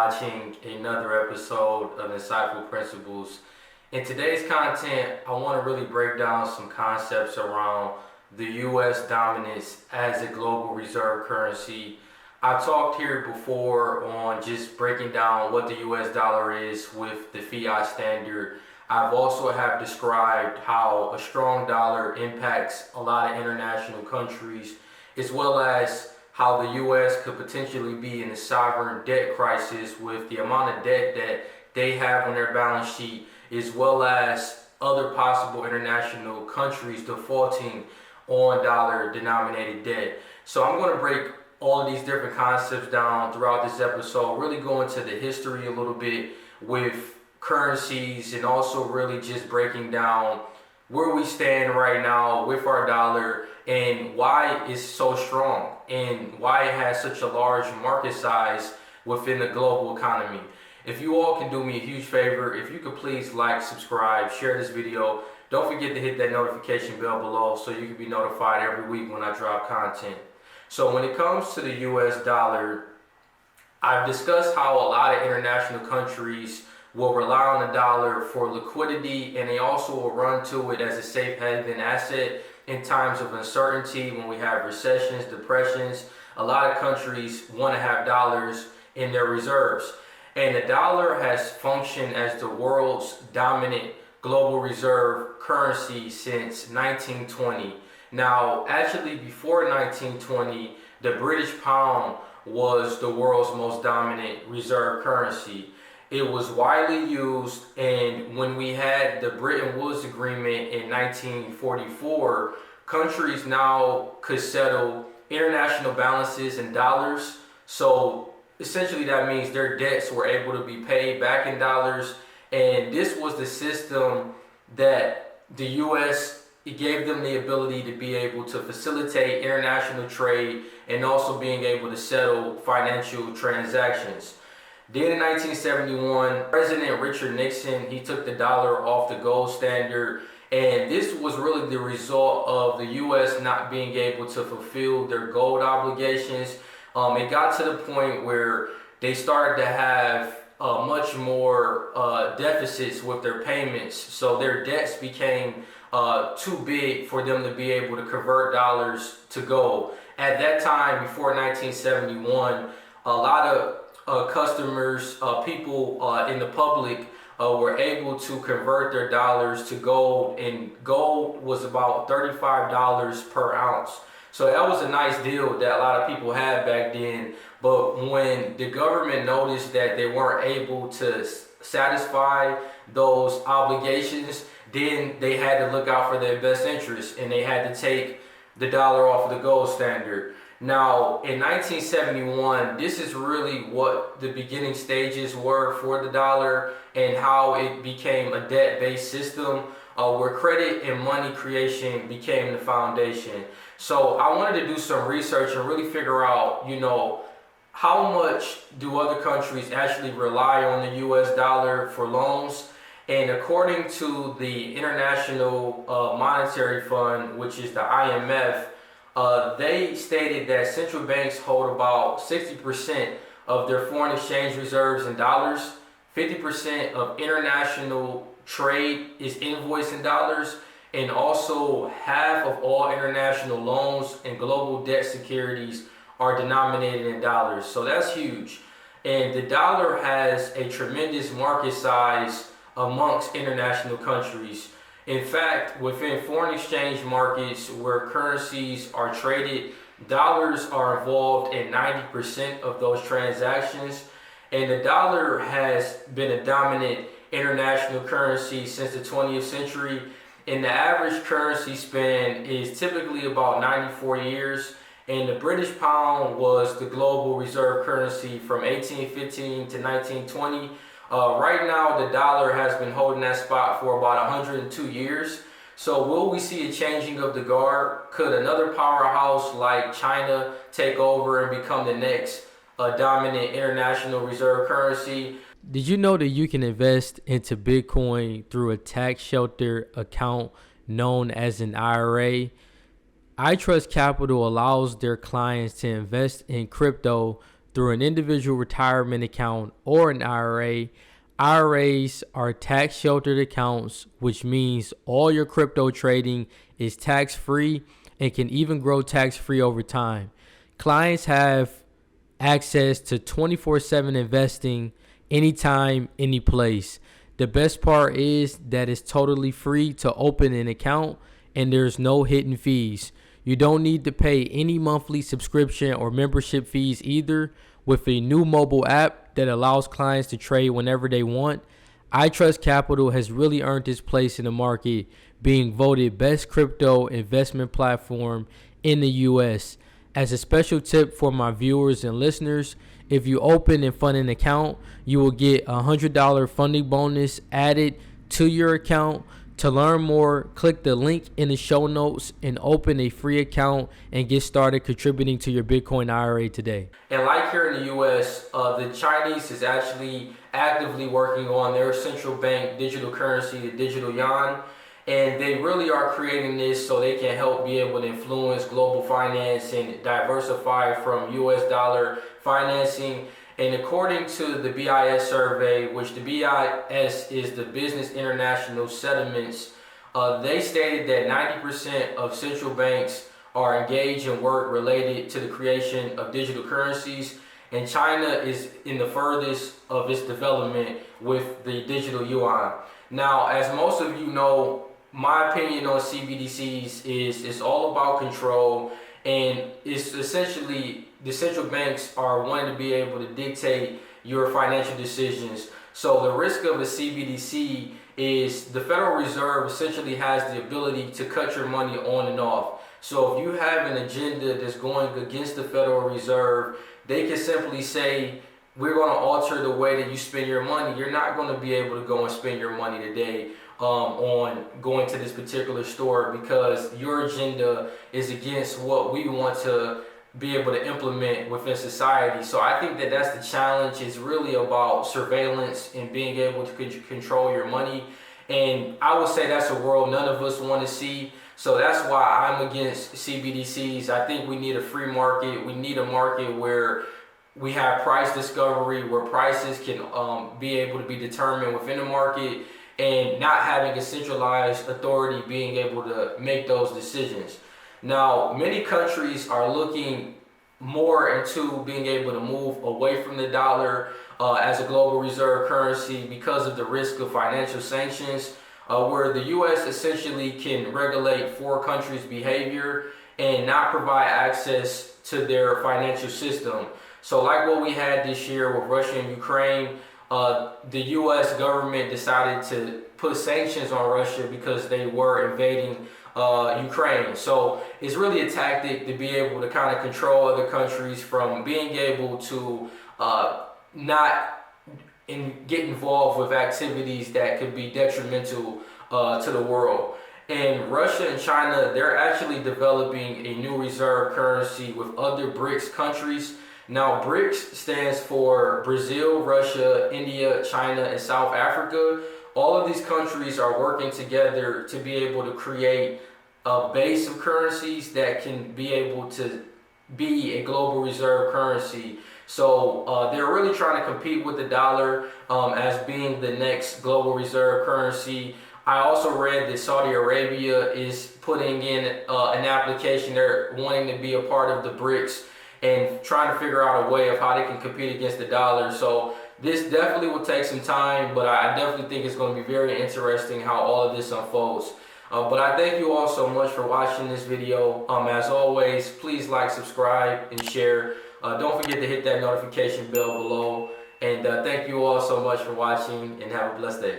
watching another episode of Insightful Principles. In today's content, I want to really break down some concepts around the U.S. dominance as a global reserve currency. I talked here before on just breaking down what the U.S. dollar is with the fiat standard. I've also have described how a strong dollar impacts a lot of international countries, as well as how the U.S. could potentially be in a sovereign debt crisis with the amount of debt that they have on their balance sheet, as well as other possible international countries defaulting on dollar-denominated debt. So I'm going to break all of these different concepts down throughout this episode, really go into the history a little bit with currencies, and also really just breaking down where we stand right now with our dollar and why it's so strong and why it has such a large market size within the global economy. If you all can do me a huge favor, if you could please like, subscribe, share this video. Don't forget to hit that notification bell below so you can be notified every week when I drop content. So when it comes to the US dollar, I've discussed how a lot of international countries will rely on the dollar for liquidity, and they also will run to it as a safe haven asset in times of uncertainty. When we have recessions, depressions, a lot of countries want to have dollars in their reserves. And the dollar has functioned as the world's dominant global reserve currency since 1920. Now, actually before 1920, the British pound was the world's most dominant reserve currency. It was widely used, and when we had the Bretton Woods Agreement in 1944, countries now could settle international balances in dollars. So essentially that means their debts were able to be paid back in dollars, and this was the system that the U.S., it gave them the ability to be able to facilitate international trade and also being able to settle financial transactions. Then in 1971, President Richard Nixon, he took the dollar off the gold standard, and this was really the result of the U.S. not being able to fulfill their gold obligations. It got to the point where they started to have much more deficits with their payments, so their debts became too big for them to be able to convert dollars to gold. At that time, before 1971, a lot of customers, people in the public were able to convert their dollars to gold, and gold was about $35 per ounce. So that was a nice deal that a lot of people had back then. But when the government noticed that they weren't able to satisfy those obligations, then they had to look out for their best interests, and they had to take the dollar off the gold standard. Now, in 1971, this is really what the beginning stages were for the dollar and how it became a debt-based system where credit and money creation became the foundation. So I wanted to do some research and really figure out, how much do other countries actually rely on the U.S. dollar for loans? And according to the International Monetary Fund, which is the IMF, they stated that central banks hold about 60% of their foreign exchange reserves in dollars, 50% of international trade is invoiced in dollars, and also half of all international loans and global debt securities are denominated in dollars. So that's huge. And the dollar has a tremendous market size amongst international countries. In fact, within foreign exchange markets where currencies are traded, dollars are involved in 90% of those transactions. And the dollar has been a dominant international currency since the 20th century. And the average currency span is typically about 94 years. And the British pound was the global reserve currency from 1815 to 1920. Right now, the dollar has been holding that spot for about 102 years. So will we see a changing of the guard? Could another powerhouse like China take over and become the next dominant international reserve currency? Did you know that you can invest into Bitcoin through a tax shelter account known as an IRA? ITrust Capital allows their clients to invest in crypto through an individual retirement account or an IRA. IRAs are tax sheltered accounts, which means all your crypto trading is tax free and can even grow tax free over time. Clients have access to 24/7 investing anytime, any place. The best part is that it's totally free to open an account and there's no hidden fees. You don't need to pay any monthly subscription or membership fees either. With a new mobile app that allows clients to trade whenever they want, ITrust Capital has really earned its place in the market, being voted best crypto investment platform in the US. As a special tip for my viewers and listeners, if you open and fund an account, you will get a $100 funding bonus added to your account. To learn more, click the link in the show notes and open a free account and get started contributing to your Bitcoin IRA today. And like here in the US, the Chinese is actually actively working on their central bank digital currency, the digital yuan. And they really are creating this so they can help be able to influence global finance and diversify from US dollar financing. And according to the BIS survey, which the BIS is the Business International Settlements, they stated that 90% of central banks are engaged in work related to the creation of digital currencies. And China is in the furthest of its development with the digital yuan. Now, as most of you know, my opinion on CBDCs is it's all about control, and it's essentially the central banks are wanting to be able to dictate your financial decisions. So the risk of a CBDC is the Federal Reserve essentially has the ability to cut your money on and off. So if you have an agenda that's going against the Federal Reserve, they can simply say, we're going to alter the way that you spend your money. You're not going to be able to go and spend your money today on going to this particular store because your agenda is against what we want to be able to implement within society. So I think that that's the challenge. It's really about surveillance and being able to control your money. And I would say that's a world none of us want to see. So that's why I'm against CBDCs. I think we need a free market. We need a market where we have price discovery, where prices can be able to be determined within the market, and not having a centralized authority being able to make those decisions. Now, many countries are looking more into being able to move away from the dollar as a global reserve currency because of the risk of financial sanctions, where the U.S. essentially can regulate 4 countries' behavior and not provide access to their financial system. So like what we had this year with Russia and Ukraine, the U.S. government decided to put sanctions on Russia because they were invading Ukraine. So it's really a tactic to be able to kind of control other countries from being able to not get involved with activities that could be detrimental to the world. And Russia and China, they're actually developing a new reserve currency with other BRICS countries. Now, BRICS stands for Brazil, Russia, India, China, and South Africa. All of these countries are working together to be able to create a base of currencies that can be able to be a global reserve currency. So they're really trying to compete with the dollar as being the next global reserve currency. I also read that Saudi Arabia is putting in an application. They're wanting to be a part of the BRICS and trying to figure out a way of how they can compete against the dollar. So this definitely will take some time, but I definitely think it's going to be very interesting how all of this unfolds. But I thank you all so much for watching this video. As always, please like, subscribe, and share. Don't forget to hit that notification bell below. And thank you all so much for watching, and have a blessed day.